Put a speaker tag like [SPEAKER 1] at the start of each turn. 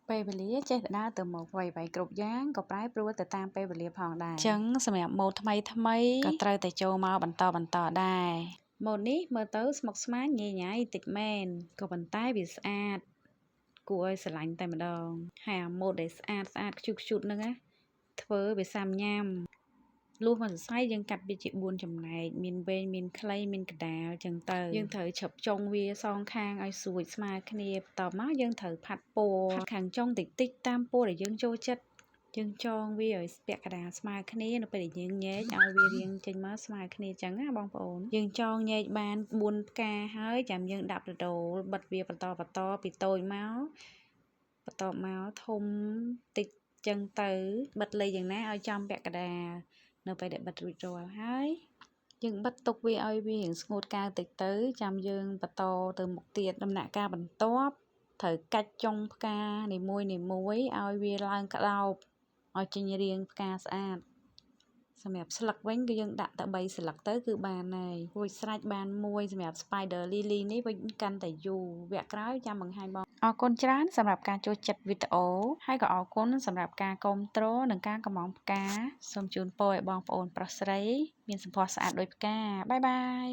[SPEAKER 1] ពេលវេលាចេះតែដើរទៅមុខអ្វីៗគ្រប់យ៉ាងក៏ប្រែប្រួលទៅតាមពេលវេលាផងដែរអញ្ចឹងសម្រាប់ម៉ូដថ្មីក៏ត្រូវតែចូលមកបន្តដែរម៉ូដនេះមើលទៅស្មុគស្មាញញ៉ៃញ៉ៃតិចមែនក៏ប៉ុន្តែវាស្អាតគួរឲ្យស្រឡាញ់តែម្ដងហើយអាម៉ូដដែលស្អាតខ្ជូតហ្នឹងណាធ្វើវាសាំញ៉ាំលុះមកសរសៃយើងកាត់វាជា4ចំណែកមានវែងមានខ្លីមានកណ្ដាលចឹងទៅយើងត្រូវជ្រឹបចុងវាសងខាងឲ្យស្រួចស្មើគ្នាបន្ទាប់មកយើងត្រូវផាត់ពណ៌ខាងចុងតិចតាមពណ៌ដែលយើងចូលចិត្តយើងចងវាឲ្យពាក់កណ្ដាលស្មើគ្នានៅពេលដែលយើងញែកឲ្យវារាងចេញមកស្មើគ្នាចឹងណាបងប្អូនយើងចងញែកបាន4ផ្កាហើយចាំយើងដាក់រដូលបិទវាបន្តពីតូចមកបន្ទាប់មកធំតិចចឹងទៅបិទលេខយ៉ាងណាឲ្យចំពាក់កណ្ដាលនៅពេលដែលបិទរួចរាល់ហើយយើងបិទទុកវាឲ្យវារៀងស្ងួតកៅតិចទៅចាំយើងបន្តទៅមុខទៀតដំណាក់កាលបន្ទាប់ត្រូវកាច់ចុងផ្កានីមួយឲ្យវាឡើងក្តោបឲ្យចេញរាងផ្កាស្អាតសម្រាប់ស្លឹកវិញគឺយើងដាក់តែ3ស្លឹកទៅគឺបានហើយរួចស្រេចបានមួយសម្រាប់ Spider Lily នេះវិញកាន់តែយូរវគ្គក្រោយចាំបង្ហាញបងអរគុណច្រើនសម្រាប់ការចូលចិត្តវីដេអូហើយក៏អរគុណសម្រាប់ការគាំទ្រនិងការកម្មង់ផ្កាសូមជូនពរឲ្យបងប្អូនប្រុសស្រីមានសម្ផស្សស្អាតដូចផ្កាបាយបាយ